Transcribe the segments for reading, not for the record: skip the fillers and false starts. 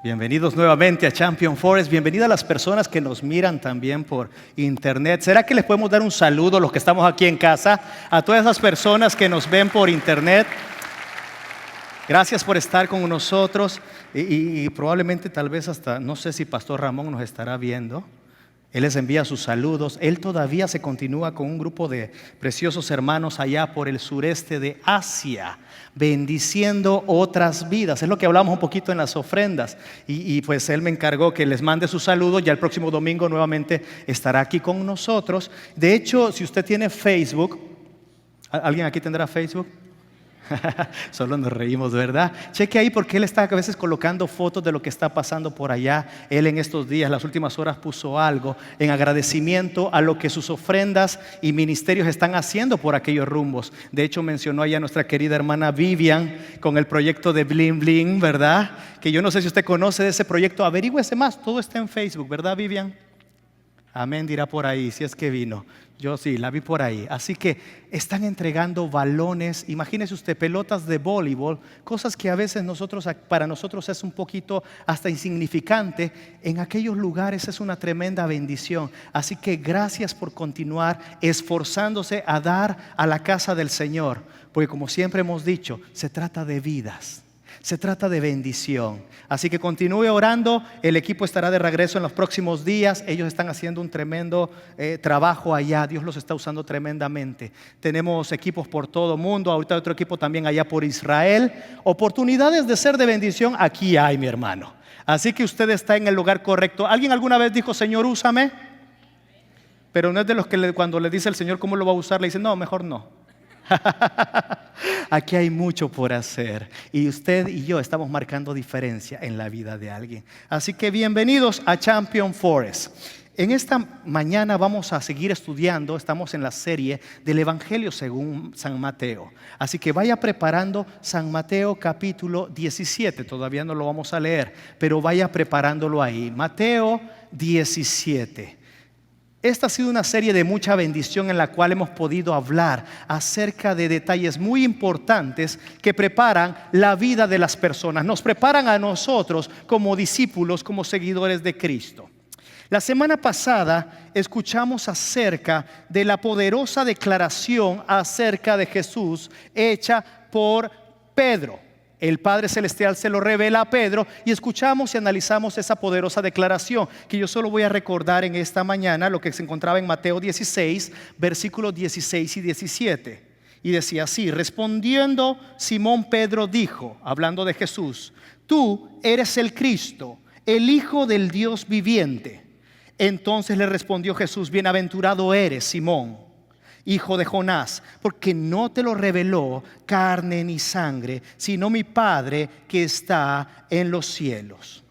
Bienvenidos nuevamente a Champion Forest. Bienvenidas a las personas que nos miran también por internet. ¿Será que les podemos dar un saludo, los que estamos aquí en casa, a todas esas personas que nos ven por internet? Gracias por estar con nosotros y probablemente tal vez hasta, no sé si Pastor Ramón nos estará viendo. Él les envía sus saludos. Él todavía se continúa con un grupo de preciosos hermanos allá por el sureste de Asia, bendiciendo otras vidas. Es lo que hablamos un poquito en las ofrendas. Y pues él me encargó que les mande sus saludos. Ya el próximo domingo nuevamente estará aquí con nosotros. De hecho, si usted tiene Facebook, ¿alguien aquí tendrá Facebook? Solo nos reímos, ¿verdad? Cheque ahí porque él está a veces colocando fotos de lo que está pasando por allá. Él en estos días, las últimas horas, puso algo en agradecimiento a lo que sus ofrendas y ministerios están haciendo por aquellos rumbos. De hecho, mencionó allá a nuestra querida hermana Vivian con el proyecto de Bling Bling, ¿verdad? Que yo no sé si usted conoce de ese proyecto. Averígüese más, todo está en Facebook, ¿verdad, Vivian? Amén, dirá por ahí, si es que vino. Yo sí, la vi por ahí. Así que están entregando balones, imagínese usted, pelotas de voleibol, cosas que a veces para nosotros es un poquito hasta insignificante. En aquellos lugares es una tremenda bendición. Así que gracias por continuar esforzándose a dar a la casa del Señor. Porque como siempre hemos dicho, se trata de vidas. Se trata de bendición. Así que continúe orando. El equipo estará de regreso en los próximos días. Ellos están haciendo un tremendo trabajo allá. Dios los está usando tremendamente. Tenemos equipos por todo el mundo. Ahorita otro equipo también allá por Israel. Oportunidades de ser de bendición aquí hay, mi hermano. Así que usted está en el lugar correcto. ¿Alguien alguna vez dijo, Señor, úsame? Pero no es de los que cuando le dice el Señor cómo lo va a usar, le dice, no, mejor no. Aquí hay mucho por hacer y usted y yo estamos marcando diferencia en la vida de alguien. Así que bienvenidos a Champion Forest. En esta mañana vamos a seguir estudiando, estamos en la serie del Evangelio según San Mateo. Así que vaya preparando San Mateo capítulo 17, todavía no lo vamos a leer, pero vaya preparándolo ahí. Mateo 17. Esta ha sido una serie de mucha bendición en la cual hemos podido hablar acerca de detalles muy importantes que preparan la vida de las personas. Nos preparan a nosotros como discípulos, como seguidores de Cristo. La semana pasada escuchamos acerca de la poderosa declaración acerca de Jesús hecha por Pedro. El Padre Celestial se lo revela a Pedro y escuchamos y analizamos esa poderosa declaración que yo solo voy a recordar en esta mañana, lo que se encontraba en Mateo 16, versículos 16 y 17. Y decía así: respondiendo Simón Pedro dijo, hablando de Jesús, tú eres el Cristo, el Hijo del Dios viviente. Entonces le respondió Jesús, bienaventurado eres, Simón, hijo de Jonás, porque no te lo reveló carne ni sangre, sino mi Padre que está en los cielos.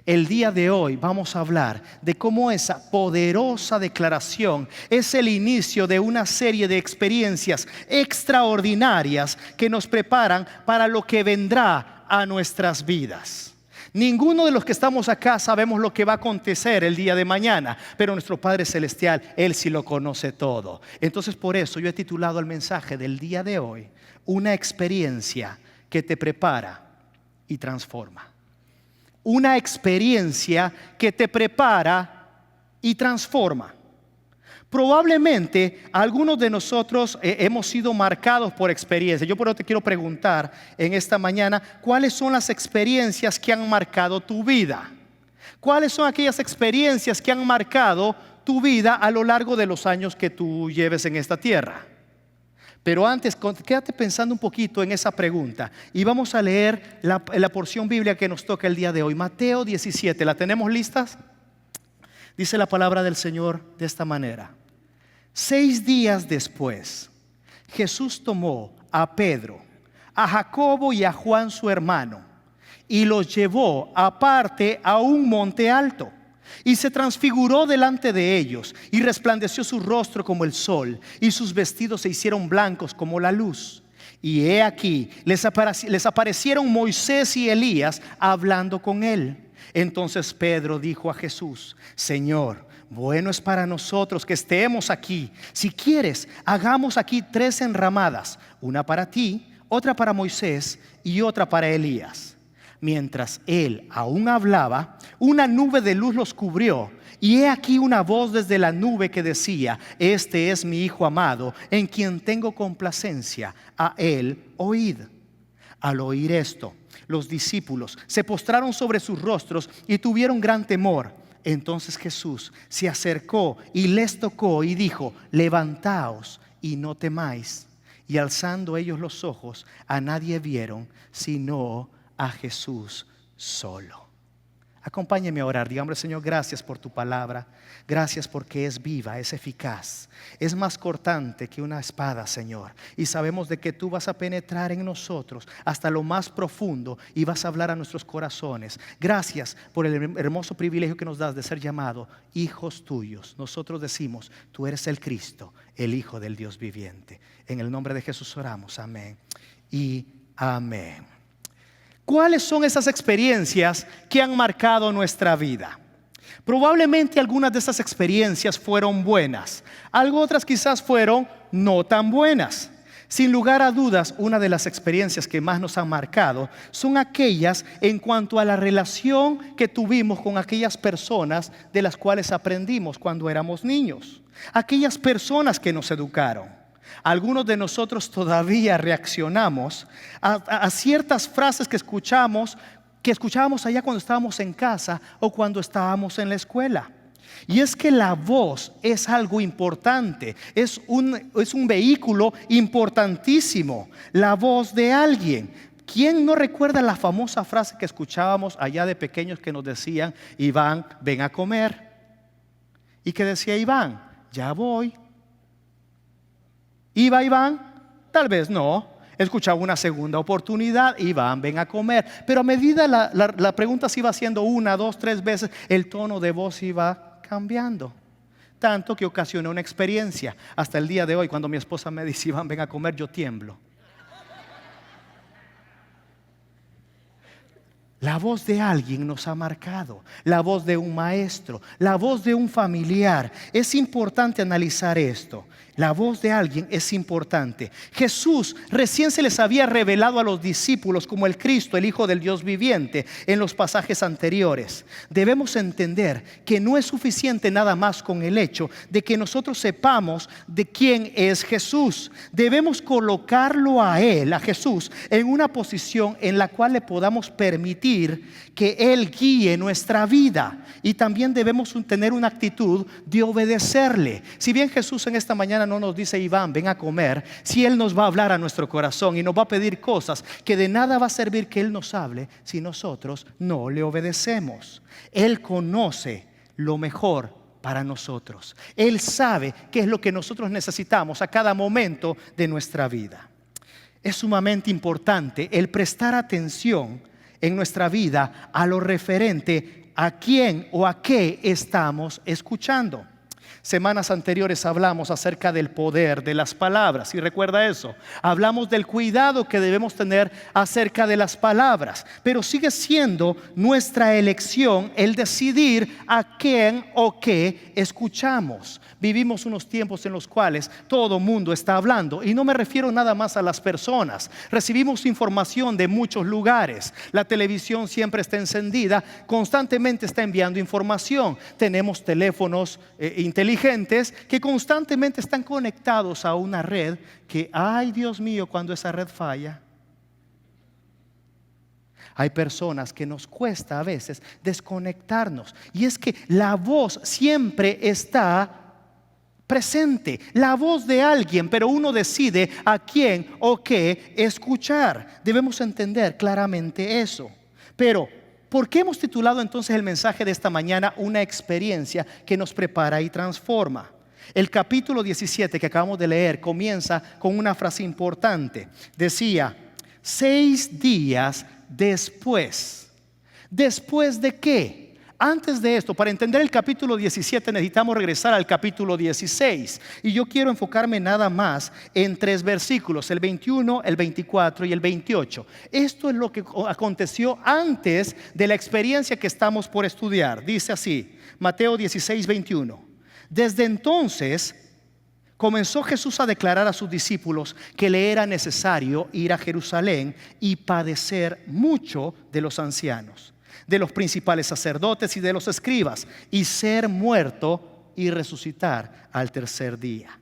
El día de hoy vamos a hablar de cómo esa poderosa declaración es el inicio de una serie de experiencias extraordinarias que nos preparan para lo que vendrá a nuestras vidas. Ninguno de los que estamos acá sabemos lo que va a acontecer el día de mañana, pero nuestro Padre Celestial, Él sí lo conoce todo. Entonces por eso yo he titulado el mensaje del día de hoy, una experiencia que te prepara y transforma. Una experiencia que te prepara y transforma. Probablemente algunos de nosotros hemos sido marcados por experiencias. Yo por eso te quiero preguntar en esta mañana, ¿cuáles son las experiencias que han marcado tu vida? ¿Cuáles son aquellas experiencias que han marcado tu vida a lo largo de los años que tú lleves en esta tierra? Pero antes, quédate pensando un poquito en esa pregunta y vamos a leer la porción bíblica que nos toca el día de hoy. Mateo 17, ¿la tenemos listas? Dice la palabra del Señor de esta manera: 6 días después, Jesús tomó a Pedro, a Jacobo y a Juan su hermano y los llevó aparte a un monte alto. Y se transfiguró delante de ellos y resplandeció su rostro como el sol y sus vestidos se hicieron blancos como la luz. Y he aquí, les aparecieron Moisés y Elías hablando con él. Entonces Pedro dijo a Jesús: Señor, bueno es para nosotros que estemos aquí. Si quieres, hagamos aquí 3 enramadas, una para ti, otra para Moisés y otra para Elías. Mientras él aún hablaba, una nube de luz los cubrió. Y he aquí una voz desde la nube que decía: este es mi Hijo amado, en quien tengo complacencia, a él oíd. Al oír esto, los discípulos se postraron sobre sus rostros y tuvieron gran temor. Entonces Jesús se acercó y les tocó y dijo: levantaos y no temáis. Y alzando ellos los ojos, a nadie vieron sino a Jesús solo. Acompáñeme a orar. Dígame: Señor, gracias por tu palabra. Gracias porque es viva, es eficaz, es más cortante que una espada, Señor. Y sabemos de que tú vas a penetrar en nosotros hasta lo más profundo y vas a hablar a nuestros corazones. Gracias por el hermoso privilegio que nos das de ser llamados hijos tuyos. Nosotros decimos: tú eres el Cristo, el Hijo del Dios viviente. En el nombre de Jesús oramos. Amén y amén. ¿Cuáles son esas experiencias que han marcado nuestra vida? Probablemente algunas de esas experiencias fueron buenas, algo otras quizás fueron no tan buenas. Sin lugar a dudas, una de las experiencias que más nos han marcado son aquellas en cuanto a la relación que tuvimos con aquellas personas de las cuales aprendimos cuando éramos niños, aquellas personas que nos educaron. Algunos de nosotros todavía reaccionamos a ciertas frases que escuchábamos allá cuando estábamos en casa o cuando estábamos en la escuela. Y es que la voz es algo importante, es un vehículo importantísimo, la voz de alguien. ¿Quién no recuerda la famosa frase que escuchábamos allá de pequeños que nos decían: Iván, ven a comer? ¿Y qué decía Iván? Ya voy. ¿Iba Iván? Tal vez no. Escuchaba una segunda oportunidad: Iván, ven a comer. Pero a medida la pregunta se iba haciendo 1, 2, 3 veces, el tono de voz iba cambiando, tanto que ocasionó una experiencia. Hasta el día de hoy, cuando mi esposa me dice: Iván, ven a comer, yo tiemblo. La voz de alguien nos ha marcado, la voz de un maestro, la voz de un familiar. Es importante analizar esto. La voz de alguien es importante. Jesús recién se les había revelado a los discípulos como el Cristo, el Hijo del Dios viviente, en los pasajes anteriores. Debemos entender que no es suficiente nada más con el hecho de que nosotros sepamos de quién es Jesús. Debemos colocarlo a Él, a Jesús, en una posición en la cual le podamos permitir que Él guíe nuestra vida. Y también debemos tener una actitud de obedecerle. Si bien Jesús en esta mañana no nos dice: Iván, ven a comer, si Él nos va a hablar a nuestro corazón y nos va a pedir cosas que de nada va a servir que Él nos hable si nosotros no le obedecemos. Él conoce lo mejor para nosotros. Él sabe qué es lo que nosotros necesitamos a cada momento de nuestra vida. Es sumamente importante el prestar atención en nuestra vida a lo referente a quién o a qué estamos escuchando. Semanas anteriores hablamos acerca del poder de las palabras. ¿Sí recuerda eso? Hablamos del cuidado que debemos tener acerca de las palabras. Pero sigue siendo nuestra elección el decidir a quién o qué escuchamos. Vivimos unos tiempos en los cuales todo mundo está hablando. Y no me refiero nada más a las personas. Recibimos información de muchos lugares. La televisión siempre está encendida. Constantemente está enviando información. Tenemos teléfonos inteligentes que constantemente están conectados a una red que, ay Dios mío, cuando esa red falla. Hay personas que nos cuesta a veces desconectarnos, y es que la voz siempre está presente, la voz de alguien, pero uno decide a quién o qué escuchar. Debemos entender claramente eso. Pero ¿por qué hemos titulado entonces el mensaje de esta mañana una experiencia que nos prepara y transforma? El capítulo 17 que acabamos de leer comienza con una frase importante. Decía: 6 días después. ¿Después de qué? Antes de esto, para entender el capítulo 17 necesitamos regresar al capítulo 16. Y yo quiero enfocarme nada más en 3 versículos, el 21, el 24 y el 28. Esto es lo que aconteció antes de la experiencia que estamos por estudiar. Dice así, Mateo 16, 21. Desde entonces comenzó Jesús a declarar a sus discípulos que le era necesario ir a Jerusalén y padecer mucho de los ancianos, de los principales sacerdotes y de los escribas, y ser muerto y resucitar al tercer día.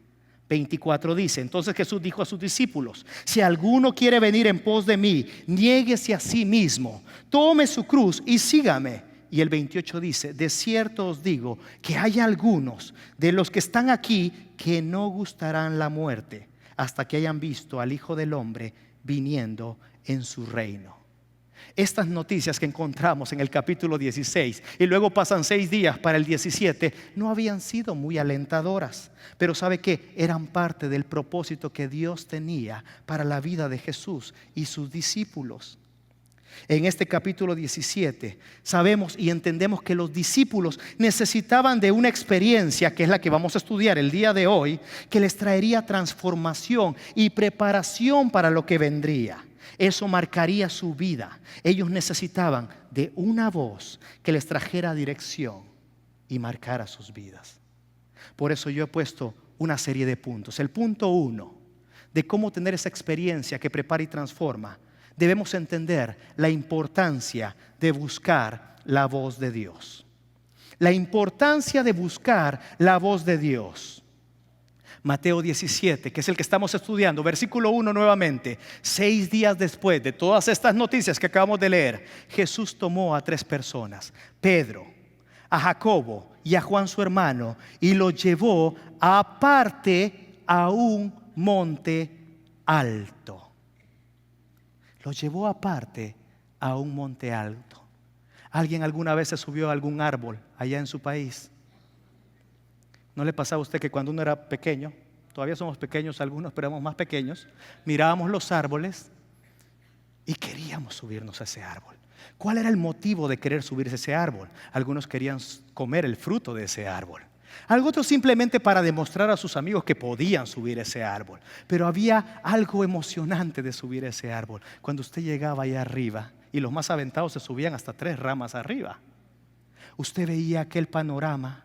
24 dice: entonces Jesús dijo a sus discípulos: si alguno quiere venir en pos de mí, niéguese a sí mismo, tome su cruz y sígame. Y el 28 dice: de cierto os digo que hay algunos de los que están aquí que no gustarán la muerte hasta que hayan visto al Hijo del Hombre viniendo en su reino. Estas noticias que encontramos en el capítulo 16 y luego pasan 6 días para el 17 no habían sido muy alentadoras, pero ¿sabe qué? Eran parte del propósito que Dios tenía para la vida de Jesús y sus discípulos. En este capítulo 17 sabemos y entendemos que los discípulos necesitaban de una experiencia, que es la que vamos a estudiar el día de hoy, que les traería transformación y preparación para lo que vendría. Eso marcaría su vida. Ellos necesitaban de una voz que les trajera dirección y marcara sus vidas. Por eso yo he puesto una serie de puntos. El punto 1 de cómo tener esa experiencia que prepara y transforma. Debemos entender la importancia de buscar la voz de Dios. La importancia de buscar la voz de Dios. Mateo 17, que es el que estamos estudiando, versículo 1 nuevamente. 6 días después de todas estas noticias que acabamos de leer, Jesús tomó a 3 personas: Pedro, a Jacobo y a Juan su hermano, y los llevó aparte a un monte alto. Los llevó aparte a un monte alto. ¿Alguien alguna vez se subió a algún árbol allá en su país? ¿No le pasaba a usted que cuando uno era pequeño, todavía somos pequeños algunos, pero éramos más pequeños, mirábamos los árboles y queríamos subirnos a ese árbol? ¿Cuál era el motivo de querer subirse a ese árbol? Algunos querían comer el fruto de ese árbol. Otros simplemente para demostrar a sus amigos que podían subir ese árbol. Pero había algo emocionante de subir ese árbol. Cuando usted llegaba allá arriba, y los más aventados se subían hasta 3 ramas arriba, usted veía aquel panorama,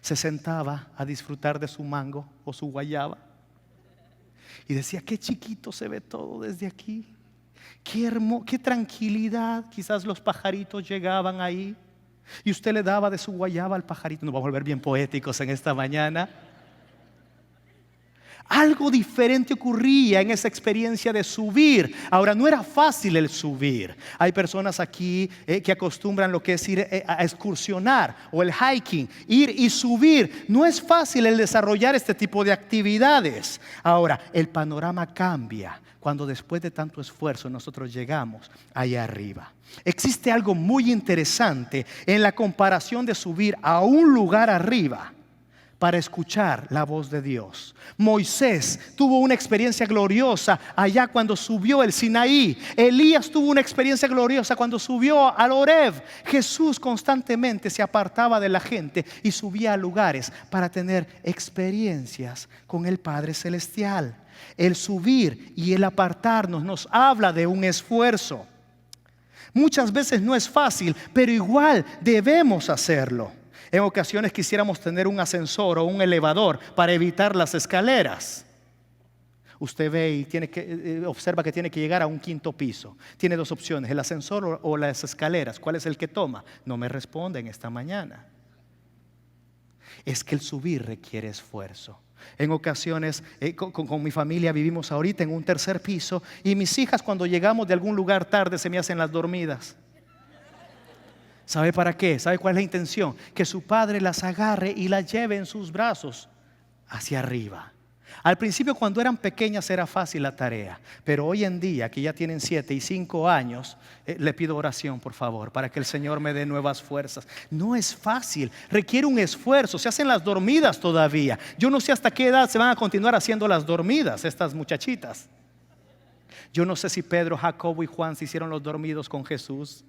se sentaba a disfrutar de su mango o su guayaba y decía: qué chiquito se ve todo desde aquí, qué tranquilidad. Quizás los pajaritos llegaban ahí y usted le daba de su guayaba al pajarito. Nos vamos a volver bien poéticos en esta mañana. Algo diferente ocurría en esa experiencia de subir. Ahora, no era fácil el subir. Hay personas aquí que acostumbran lo que es ir a excursionar o el hiking, ir y subir. No es fácil el desarrollar este tipo de actividades. Ahora, el panorama cambia cuando después de tanto esfuerzo nosotros llegamos allá arriba. Existe algo muy interesante en la comparación de subir a un lugar arriba para escuchar la voz de Dios. Moisés tuvo una experiencia gloriosa allá cuando subió el Sinaí. Elías tuvo una experiencia gloriosa cuando subió al Horeb. Jesús constantemente se apartaba de la gente y subía a lugares para tener experiencias con el Padre Celestial. El subir y el apartarnos nos habla de un esfuerzo. Muchas veces no es fácil, pero igual debemos hacerlo. En ocasiones quisiéramos tener un ascensor o un elevador para evitar las escaleras. Usted ve y observa que tiene que llegar a un 5.º piso. Tiene 2 opciones: el ascensor o las escaleras. ¿Cuál es el que toma? No me responden esta mañana. Es que el subir requiere esfuerzo. En ocasiones con mi familia vivimos ahorita en un 3.er piso y mis hijas, cuando llegamos de algún lugar tarde, se me hacen las dormidas. ¿Sabe para qué? ¿Sabe cuál es la intención? Que su padre las agarre y las lleve en sus brazos hacia arriba. Al principio, cuando eran pequeñas, era fácil la tarea, pero hoy en día que ya tienen 7 y 5 años, le pido oración, por favor, para que el Señor me dé nuevas fuerzas. No es fácil, requiere un esfuerzo. Se hacen las dormidas todavía. Yo no sé hasta qué edad se van a continuar haciendo las dormidas estas muchachitas. Yo no sé si Pedro, Jacobo y Juan se hicieron los dormidos con Jesús.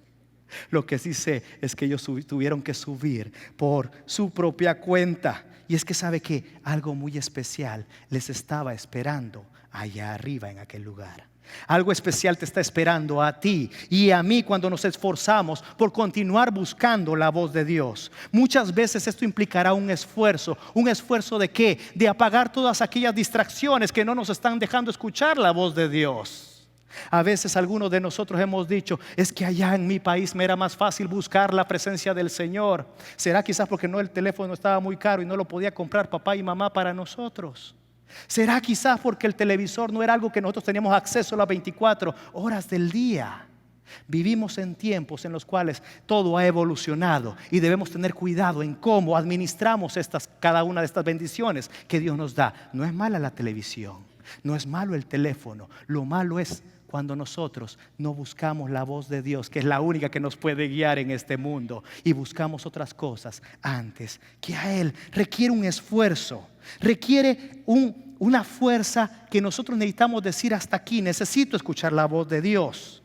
Lo que sí sé es que ellos tuvieron que subir por su propia cuenta. Y es que sabe que algo muy especial les estaba esperando allá arriba en aquel lugar. Algo especial te está esperando a ti y a mí cuando nos esforzamos por continuar buscando la voz de Dios. Muchas veces esto implicará un esfuerzo. ¿Un esfuerzo de qué? De apagar todas aquellas distracciones que no nos están dejando escuchar la voz de Dios. A veces algunos de nosotros hemos dicho: es que allá en mi país me era más fácil buscar la presencia del Señor. ¿Será quizás porque el teléfono estaba muy caro y no lo podía comprar papá y mamá para nosotros? ¿Será quizás porque el televisor no era algo que nosotros teníamos acceso a las 24 horas del día? Vivimos en tiempos en los cuales todo ha evolucionado y debemos tener cuidado en cómo administramos cada una de estas bendiciones que Dios nos da. No es mala la televisión, no es malo el teléfono. Lo malo es cuando nosotros no buscamos la voz de Dios, que es la única que nos puede guiar en este mundo, y buscamos otras cosas antes que a Él. Requiere un esfuerzo, requiere una fuerza que nosotros necesitamos decir: hasta aquí, necesito escuchar la voz de Dios.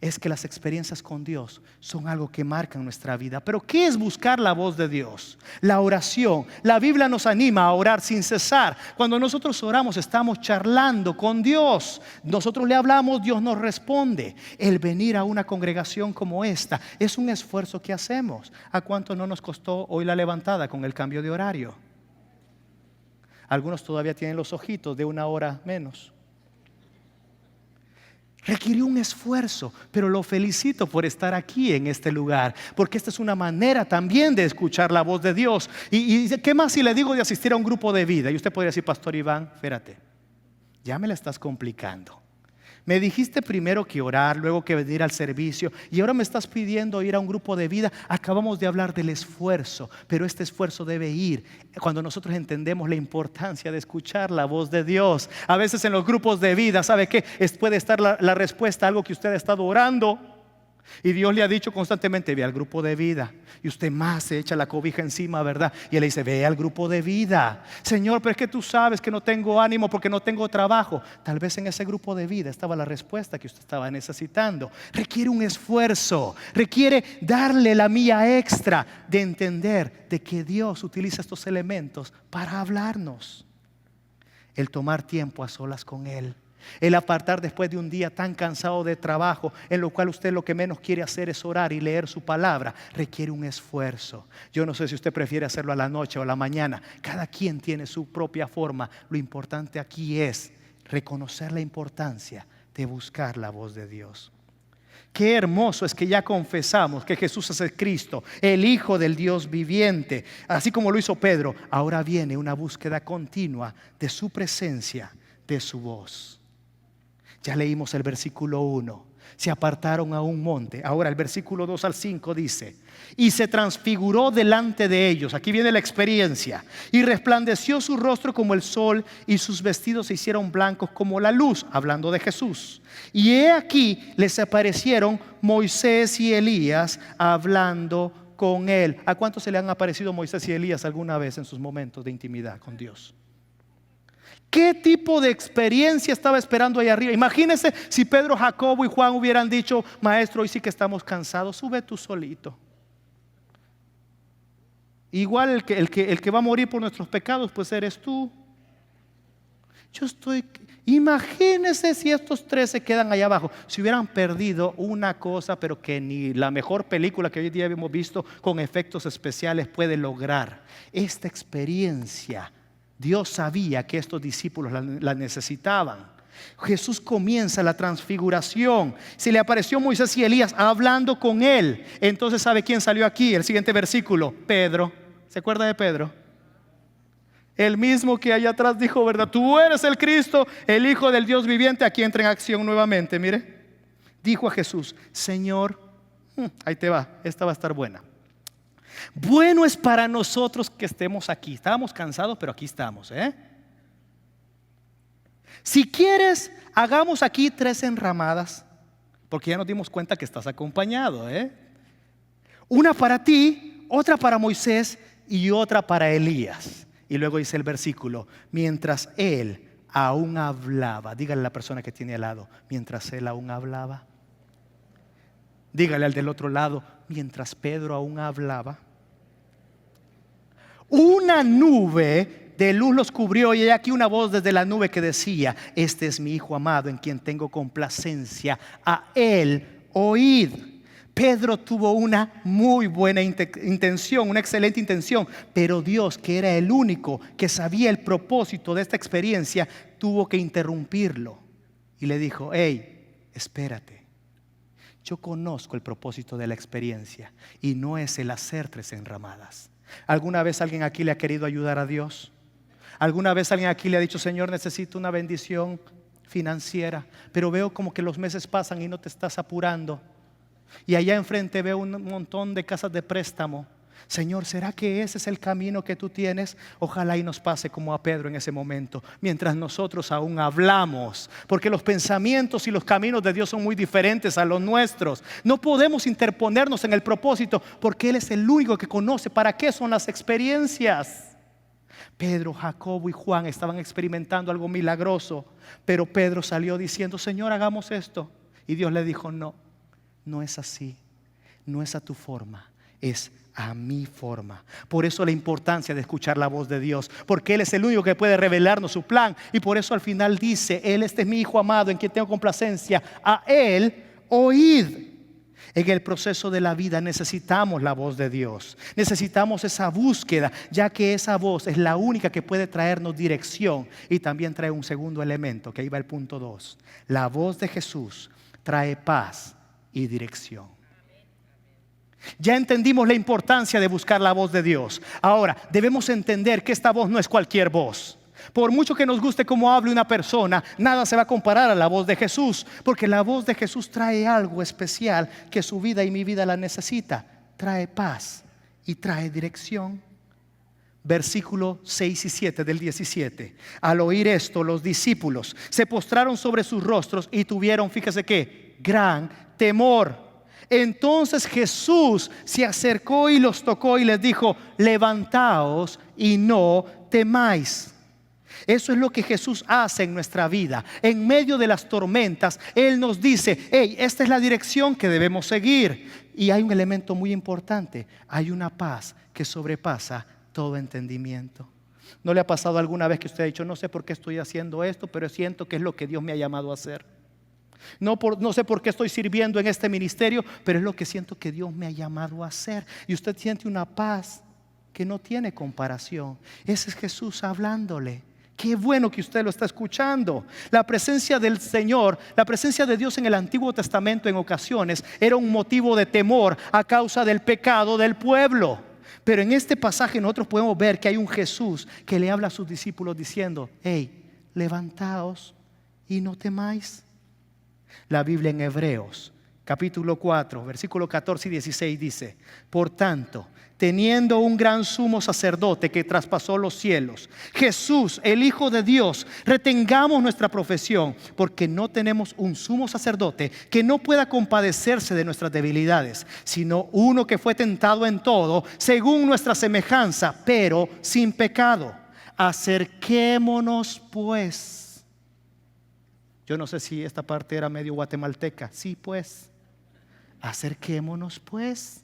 Es que las experiencias con Dios son algo que marcan nuestra vida. Pero ¿qué es buscar la voz de Dios? La oración. La Biblia nos anima a orar sin cesar. Cuando nosotros oramos, estamos charlando con Dios. Nosotros le hablamos, Dios nos responde. El venir a una congregación como esta es un esfuerzo que hacemos. ¿A cuánto no nos costó hoy la levantada con el cambio de horario? Algunos todavía tienen los ojitos de 1 hora menos. Requirió un esfuerzo, pero lo felicito por estar aquí en este lugar, porque esta es una manera también de escuchar la voz de Dios. ¿Y qué más si le digo de asistir a un grupo de vida? Y usted podría decir: Pastor Iván, espérate, ya me la estás complicando. Me dijiste primero que orar, luego que venir al servicio, y ahora me estás pidiendo ir a un grupo de vida. Acabamos de hablar del esfuerzo, pero este esfuerzo debe ir cuando nosotros entendemos la importancia de escuchar la voz de Dios. A veces en los grupos de vida, ¿sabe qué? Puede estar la respuesta a algo que usted ha estado orando, y Dios le ha dicho constantemente: ve al grupo de vida. Y usted más se echa la cobija encima, ¿verdad? Y él le dice: ve al grupo de vida. Señor, pero es que tú sabes que no tengo ánimo porque no tengo trabajo. Tal vez en ese grupo de vida estaba la respuesta que usted estaba necesitando. Requiere un esfuerzo, requiere darle la milla extra de entender de que Dios utiliza estos elementos para hablarnos. El tomar tiempo a solas con Él, el apartar después de un día tan cansado de trabajo, en lo cual usted lo que menos quiere hacer es orar y leer su palabra, requiere un esfuerzo. Yo no sé si usted prefiere hacerlo a la noche o a la mañana. Cada quien tiene su propia forma. Lo importante aquí es reconocer la importancia de buscar la voz de Dios. Qué hermoso es que ya confesamos que Jesús es el Cristo, el Hijo del Dios viviente. Así como lo hizo Pedro, ahora viene una búsqueda continua de su presencia, de su voz. Ya leímos el versículo 1. Se apartaron a un monte. Ahora el versículo 2 al 5 dice: y se transfiguró delante de ellos. Aquí viene la experiencia. Y resplandeció su rostro como el sol, y sus vestidos se hicieron blancos como la luz. Hablando de Jesús. Y he aquí les aparecieron Moisés y Elías hablando con él. ¿A cuántos se le han aparecido Moisés y Elías alguna vez en sus momentos de intimidad con Dios? ¿Qué tipo de experiencia estaba esperando ahí arriba? Imagínense si Pedro, Jacobo y Juan hubieran dicho: maestro, hoy sí que estamos cansados, sube tú solito. Igual el que va a morir por nuestros pecados, pues eres tú. Imagínense si estos 3 se quedan allá abajo. Si hubieran perdido una cosa, pero que ni la mejor película que hoy día hemos visto con efectos especiales puede lograr. Esta experiencia, Dios sabía que estos discípulos la necesitaban. Jesús comienza la transfiguración. Se le apareció Moisés y Elías hablando con él. Entonces, ¿sabe quién salió aquí? El siguiente versículo: Pedro. ¿Se acuerda de Pedro? El mismo que allá atrás dijo: ¿verdad? Tú eres el Cristo, el Hijo del Dios viviente. Aquí entra en acción nuevamente. Mire, dijo a Jesús: Señor, ahí te va, esta va a estar buena. Bueno es para nosotros que estemos aquí. Estábamos cansados, pero aquí estamos, Si quieres, hagamos aquí 3 enramadas, porque ya nos dimos cuenta que estás acompañado, Una para ti, otra para Moisés y otra para Elías. Y luego dice el versículo: mientras él aún hablaba. Dígale a la persona que tiene al lado: mientras él aún hablaba. Dígale al del otro lado: mientras Pedro aún hablaba, una nube de luz los cubrió, y hay aquí una voz desde la nube que decía: este es mi Hijo amado, en quien tengo complacencia, a él oíd. Pedro tuvo una muy buena intención, una excelente intención, pero Dios, que era el único que sabía el propósito de esta experiencia, tuvo que interrumpirlo y le dijo: hey, espérate, yo conozco el propósito de la experiencia y no es el hacer 3 enramadas. ¿Alguna vez alguien aquí le ha querido ayudar a Dios? ¿Alguna vez alguien aquí le ha dicho: Señor, necesito una bendición financiera, pero veo como que los meses pasan y no te estás apurando? Y allá enfrente veo un montón de casas de préstamo. Señor, ¿será que ese es el camino que tú tienes? Ojalá y nos pase como a Pedro en ese momento, mientras nosotros aún hablamos, porque los pensamientos y los caminos de Dios son muy diferentes a los nuestros. No podemos interponernos en el propósito, porque Él es el único que conoce para qué son las experiencias. Pedro, Jacobo y Juan estaban experimentando algo milagroso, pero Pedro salió diciendo: Señor, hagamos esto. Y Dios le dijo: no, no es así, no es a tu forma, es a mi forma. Por eso la importancia de escuchar la voz de Dios, porque Él es el único que puede revelarnos su plan. Y por eso al final dice: este es mi Hijo amado, en quien tengo complacencia, a Él oíd. En el proceso de la vida necesitamos la voz de Dios, necesitamos esa búsqueda, ya que esa voz es la única que puede traernos dirección. Y también trae un segundo elemento, que ahí va el punto 2. La voz de Jesús trae paz y dirección. Ya entendimos la importancia de buscar la voz de Dios. Ahora debemos entender que esta voz no es cualquier voz. Por mucho que nos guste cómo hable una persona, nada se va a comparar a la voz de Jesús, porque la voz de Jesús trae algo especial que su vida y mi vida la necesita. Trae paz y trae dirección. Versículo 6 y 7 del 17. Al oír esto, los discípulos se postraron sobre sus rostros y tuvieron, fíjese que, gran temor. Entonces Jesús se acercó y los tocó y les dijo: levantaos y no temáis. Eso es lo que Jesús hace en nuestra vida. En medio de las tormentas, Él nos dice: hey, esta es la dirección que debemos seguir. Y hay un elemento muy importante: hay una paz que sobrepasa todo entendimiento. ¿No le ha pasado alguna vez que usted ha dicho: no sé por qué estoy haciendo esto, pero siento que es lo que Dios me ha llamado a hacer? No sé por qué estoy sirviendo en este ministerio, pero es lo que siento que Dios me ha llamado a hacer. Y usted siente una paz que no tiene comparación. Ese es Jesús hablándole. Qué bueno que usted lo está escuchando. La presencia del Señor, la presencia de Dios en el Antiguo Testamento en ocasiones era un motivo de temor a causa del pecado del pueblo. Pero en este pasaje nosotros podemos ver que hay un Jesús que le habla a sus discípulos diciendo: hey, levantaos y no temáis. La Biblia en Hebreos capítulo 4 versículo 14 y 16 dice: por tanto, teniendo un gran sumo sacerdote que traspasó los cielos, Jesús, el Hijo de Dios, retengamos nuestra profesión, porque no tenemos un sumo sacerdote que no pueda compadecerse de nuestras debilidades, sino uno que fue tentado en todo según nuestra semejanza, pero sin pecado. Acerquémonos pues. Yo no sé si esta parte era medio guatemalteca. Sí, pues. Acerquémonos pues.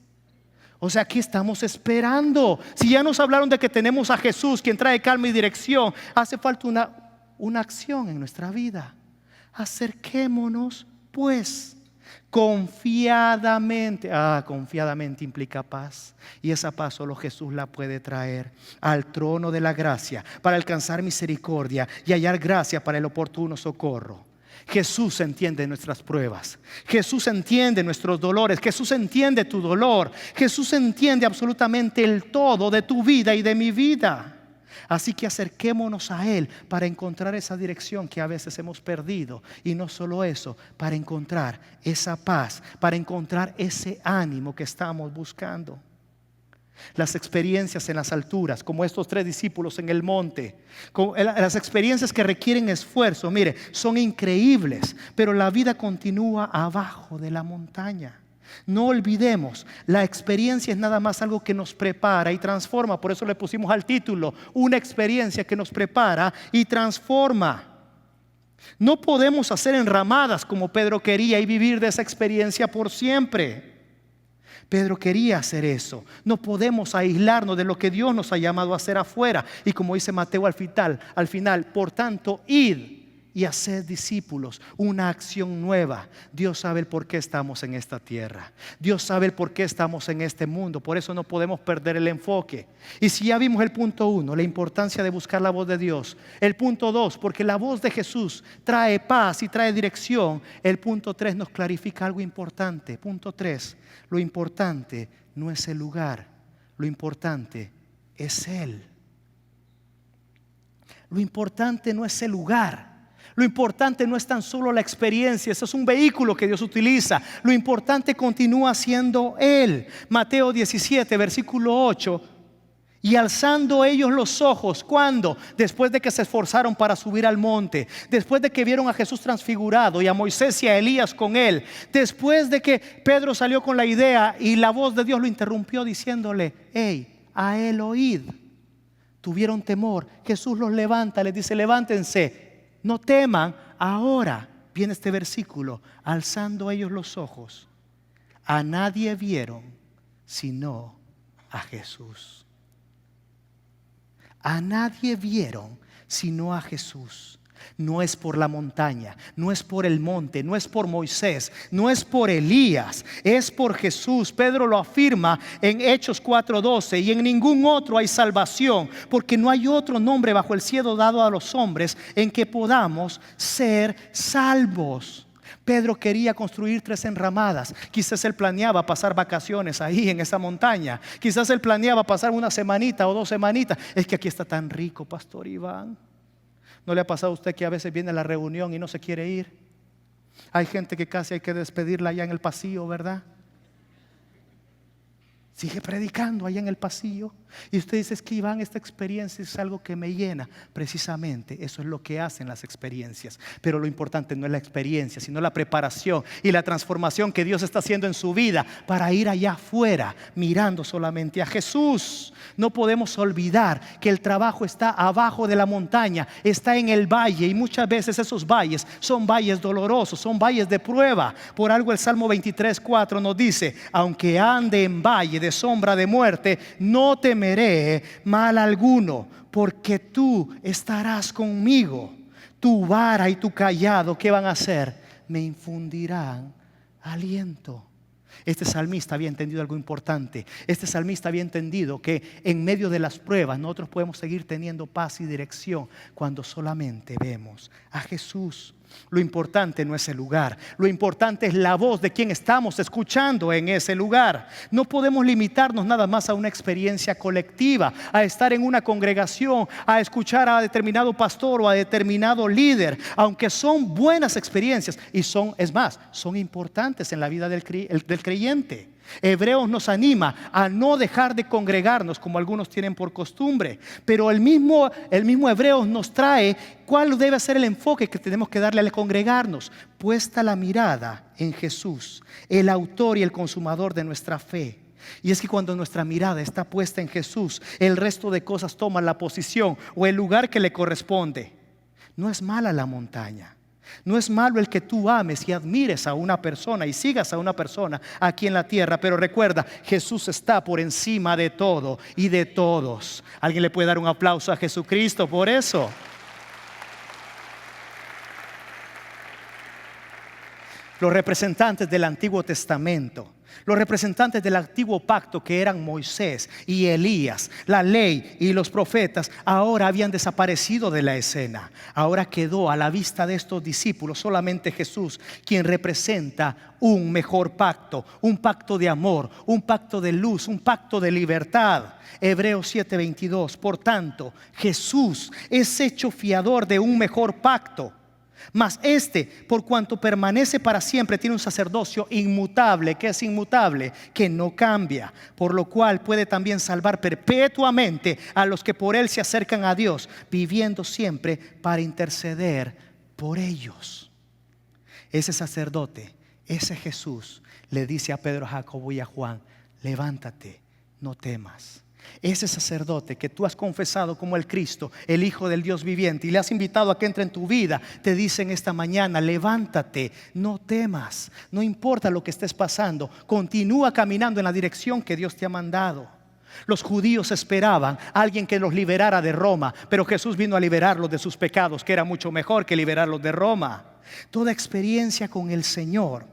O sea, aquí estamos esperando. Si ya nos hablaron de que tenemos a Jesús, quien trae calma y dirección, hace falta una acción en nuestra vida. Acerquémonos pues confiadamente. Confiadamente implica paz, y esa paz solo Jesús la puede traer. Al trono de la gracia, para alcanzar misericordia y hallar gracia para el oportuno socorro. Jesús entiende nuestras pruebas. Jesús entiende nuestros dolores. Jesús entiende tu dolor. Jesús entiende absolutamente el todo de tu vida y de mi vida. Así que acerquémonos a Él para encontrar esa dirección que a veces hemos perdido. Y no solo eso, para encontrar esa paz, para encontrar ese ánimo que estamos buscando. Las experiencias en las alturas, como estos 3 discípulos en el monte, las experiencias que requieren esfuerzo, mire, son increíbles, pero la vida continúa abajo de la montaña. No olvidemos, la experiencia es nada más algo que nos prepara y transforma. Por eso le pusimos al título: una experiencia que nos prepara y transforma. No podemos hacer enramadas como Pedro quería y vivir de esa experiencia por siempre. Pedro quería hacer eso. No podemos aislarnos de lo que Dios nos ha llamado a hacer afuera. Y como dice Mateo al final, por tanto, id y haced discípulos, una acción nueva. Dios sabe el por qué estamos en esta tierra. Dios sabe el por qué estamos en este mundo. Por eso no podemos perder el enfoque. Y si ya vimos el punto 1, la importancia de buscar la voz de Dios. El punto 2, porque la voz de Jesús trae paz y trae dirección. El punto 3 nos clarifica algo importante. Punto 3, lo importante no es el lugar, lo importante es Él. Lo importante no es el lugar. Lo importante no es tan solo la experiencia, eso es un vehículo que Dios utiliza. Lo importante continúa siendo Él. Mateo 17, versículo 8. Y alzando ellos los ojos, ¿cuándo? Después de que se esforzaron para subir al monte, después de que vieron a Jesús transfigurado y a Moisés y a Elías con él, después de que Pedro salió con la idea y la voz de Dios lo interrumpió diciéndole: hey, a él oíd. Tuvieron temor. Jesús los levanta, les dice: levántense. No teman. Ahora viene este versículo: alzando ellos los ojos, a nadie vieron sino a Jesús. A nadie vieron sino a Jesús. No es por la montaña, no es por el monte, no es por Moisés, no es por Elías, es por Jesús. Pedro lo afirma en Hechos 4:12: y en ningún otro hay salvación, porque no hay otro nombre bajo el cielo dado a los hombres en que podamos ser salvos. Pedro quería construir 3 enramadas. Quizás él planeaba pasar vacaciones ahí en esa montaña. Quizás él planeaba pasar una semanita o 2 semanitas. Es que aquí está tan rico, Pastor Iván. ¿No le ha pasado a usted que a veces viene a la reunión y no se quiere ir? Hay gente que casi hay que despedirla allá en el pasillo, ¿verdad? Sigue predicando allá en el pasillo. Y usted dice: es que Iván, esta experiencia es algo que me llena. Precisamente eso es lo que hacen las experiencias. Pero lo importante no es la experiencia, sino la preparación y la transformación que Dios está haciendo en su vida para ir allá afuera mirando solamente a Jesús. No podemos olvidar que el trabajo está abajo de la montaña, está en el valle, y muchas veces esos valles son valles dolorosos, son valles de prueba. Por algo el Salmo 23:4 nos dice: aunque ande en valle de sombra de muerte, no temeré mal alguno, porque tú estarás conmigo. Tu vara y tu cayado, ¿qué van a hacer? Me infundirán aliento. Este salmista había entendido algo importante. Este salmista había entendido que en medio de las pruebas nosotros podemos seguir teniendo paz y dirección cuando solamente vemos a Jesús. Lo importante no es el lugar, lo importante es la voz de quien estamos escuchando en ese lugar. No podemos limitarnos nada más a una experiencia colectiva, a estar en una congregación, a escuchar a determinado pastor o a determinado líder, aunque son buenas experiencias y son importantes en la vida del creyente. Hebreos nos anima a no dejar de congregarnos como algunos tienen por costumbre, pero el mismo Hebreos nos trae cuál debe ser el enfoque que tenemos que darle al congregarnos: puesta la mirada en Jesús, el autor y el consumador de nuestra fe. Y es que cuando nuestra mirada está puesta en Jesús, el resto de cosas toman la posición o el lugar que le corresponde. No es mala la montaña. No es malo el que tú ames y admires a una persona y sigas a una persona aquí en la tierra, pero recuerda, Jesús está por encima de todo y de todos. ¿Alguien le puede dar un aplauso a Jesucristo por eso? Los representantes del Antiguo Testamento, los representantes del antiguo pacto, que eran Moisés y Elías, la ley y los profetas, ahora habían desaparecido de la escena. Ahora quedó a la vista de estos discípulos solamente Jesús, quien representa un mejor pacto, un pacto de amor, un pacto de luz, un pacto de libertad. Hebreos 7:22: por tanto, Jesús es hecho fiador de un mejor pacto. Mas por cuanto permanece para siempre, tiene un sacerdocio inmutable. ¿Qué es inmutable? Que no cambia, por lo cual puede también salvar perpetuamente a los que por él se acercan a Dios, viviendo siempre para interceder por ellos. Ese sacerdote, ese Jesús, le dice a Pedro, a Jacobo y a Juan: levántate, no temas. Ese sacerdote que tú has confesado como el Cristo, el Hijo del Dios viviente, y le has invitado a que entre en tu vida, te dice en esta mañana: levántate, no temas, no importa lo que estés pasando, continúa caminando en la dirección que Dios te ha mandado. Los judíos esperaban a alguien que los liberara de Roma, pero Jesús vino a liberarlos de sus pecados, que era mucho mejor que liberarlos de Roma. Toda experiencia con el Señor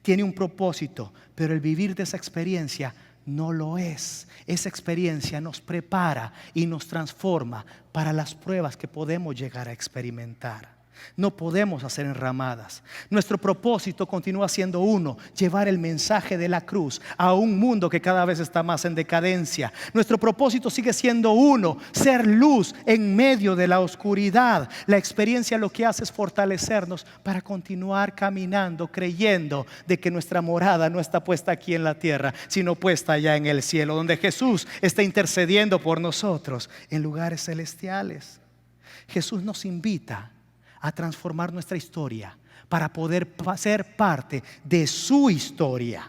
tiene un propósito, pero el vivir de esa experiencia no lo es. Esa experiencia nos prepara y nos transforma para las pruebas que podemos llegar a experimentar. No podemos hacer enramadas. Nuestro propósito continúa siendo uno: llevar el mensaje de la cruz a un mundo que cada vez está más en decadencia. Nuestro propósito sigue siendo uno: ser luz en medio de la oscuridad. La experiencia lo que hace es fortalecernos para continuar caminando, creyendo de que nuestra morada no está puesta aquí en la tierra, sino puesta allá en el cielo, donde Jesús está intercediendo por nosotros en lugares celestiales. Jesús nos invita a transformar nuestra historia para poder ser parte de su historia.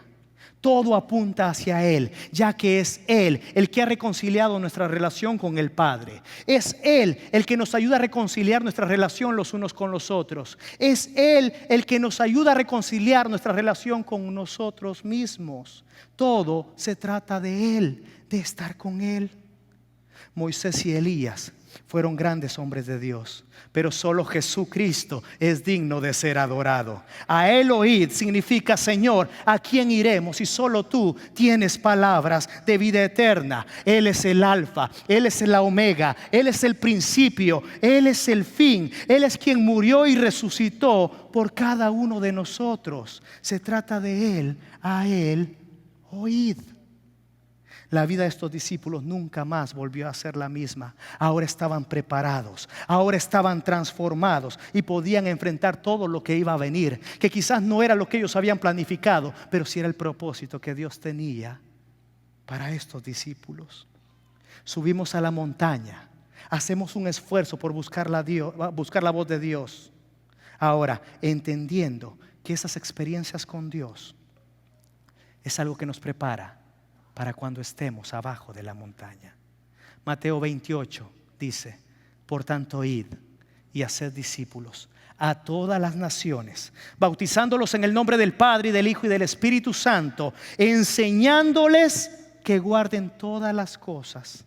Todo apunta hacia Él, ya que es Él el que ha reconciliado nuestra relación con el Padre. Es Él el que nos ayuda a reconciliar nuestra relación los unos con los otros. Es Él el que nos ayuda a reconciliar nuestra relación con nosotros mismos. Todo se trata de Él, de estar con Él. Moisés y Elías fueron grandes hombres de Dios, pero solo Jesucristo es digno de ser adorado. A Él oíd significa: Señor, ¿a quién iremos? Y solo tú tienes palabras de vida eterna. Él es el alfa, Él es el omega, Él es el principio, Él es el fin. Él es quien murió y resucitó por cada uno de nosotros. Se trata de Él. A Él oíd. La vida de estos discípulos nunca más volvió a ser la misma. Ahora estaban preparados, ahora estaban transformados y podían enfrentar todo lo que iba a venir, que quizás no era lo que ellos habían planificado, pero sí era el propósito que Dios tenía para estos discípulos. Subimos a la montaña, hacemos un esfuerzo por buscar la voz de Dios. Ahora, entendiendo que esas experiencias con Dios es algo que nos prepara para cuando estemos abajo de la montaña. Mateo 28 dice: por tanto, id y haced discípulos a todas las naciones, bautizándolos en el nombre del Padre, y del Hijo, y del Espíritu Santo, enseñándoles que guarden todas las cosas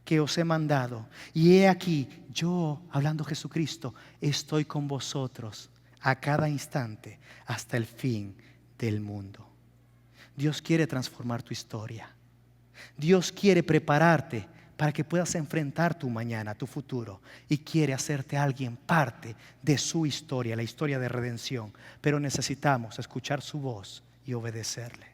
que os he mandado. Y he aquí, yo, hablando Jesucristo, estoy con vosotros a cada instante hasta el fin del mundo. Dios quiere transformar tu historia. Dios quiere prepararte para que puedas enfrentar tu mañana, tu futuro, y quiere hacerte alguien parte de su historia, la historia de redención. Pero necesitamos escuchar su voz y obedecerle.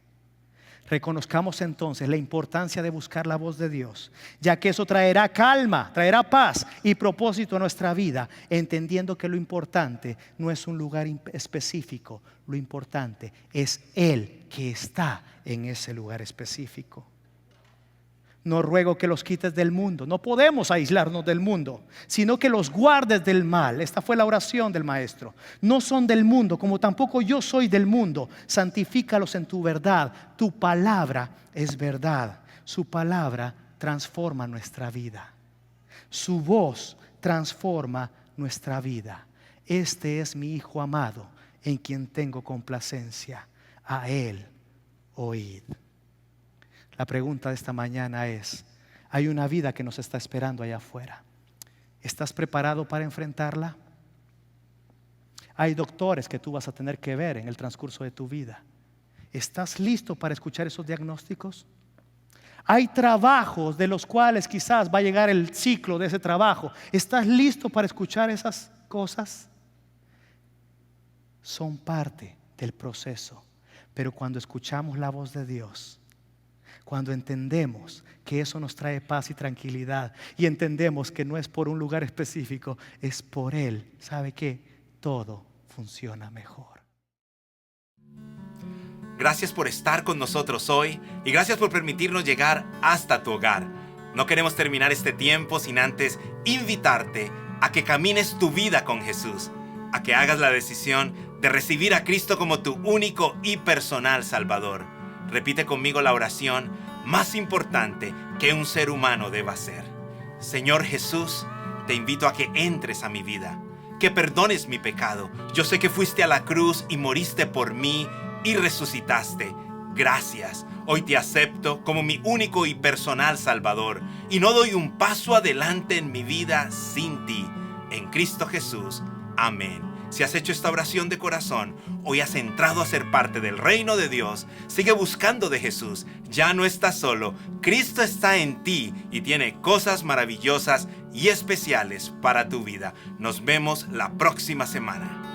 Reconozcamos entonces la importancia de buscar la voz de Dios, ya que eso traerá calma, traerá paz y propósito a nuestra vida, entendiendo que lo importante no es un lugar específico, lo importante es Él que está en ese lugar específico. No ruego que los quites del mundo. No podemos aislarnos del mundo, sino que los guardes del mal. Esta fue la oración del maestro. No son del mundo, como tampoco yo soy del mundo. Santifícalos en tu verdad. Tu palabra es verdad. Su palabra transforma nuestra vida. Su voz transforma nuestra vida. Este es mi Hijo amado, en quien tengo complacencia. A Él oíd. La pregunta de esta mañana es: hay una vida que nos está esperando allá afuera. ¿Estás preparado para enfrentarla? Hay doctores que tú vas a tener que ver en el transcurso de tu vida. ¿Estás listo para escuchar esos diagnósticos? Hay trabajos de los cuales quizás va a llegar el ciclo de ese trabajo. ¿Estás listo para escuchar esas cosas? Son parte del proceso. Pero cuando escuchamos la voz de Dios, cuando entendemos que eso nos trae paz y tranquilidad, y entendemos que no es por un lugar específico, es por Él, ¿sabe qué? Todo funciona mejor. Gracias por estar con nosotros hoy y gracias por permitirnos llegar hasta tu hogar. No queremos terminar este tiempo sin antes invitarte a que camines tu vida con Jesús, a que hagas la decisión de recibir a Cristo como tu único y personal Salvador. Repite conmigo la oración: más importante que un ser humano deba hacer. Señor Jesús, te invito a que entres a mi vida, que perdones mi pecado. Yo sé que fuiste a la cruz y moriste por mí y resucitaste. Gracias. Hoy te acepto como mi único y personal Salvador y no doy un paso adelante en mi vida sin ti. En Cristo Jesús. Amén. Si has hecho esta oración de corazón, hoy has entrado a ser parte del reino de Dios. Sigue buscando de Jesús. Ya no estás solo. Cristo está en ti y tiene cosas maravillosas y especiales para tu vida. Nos vemos la próxima semana.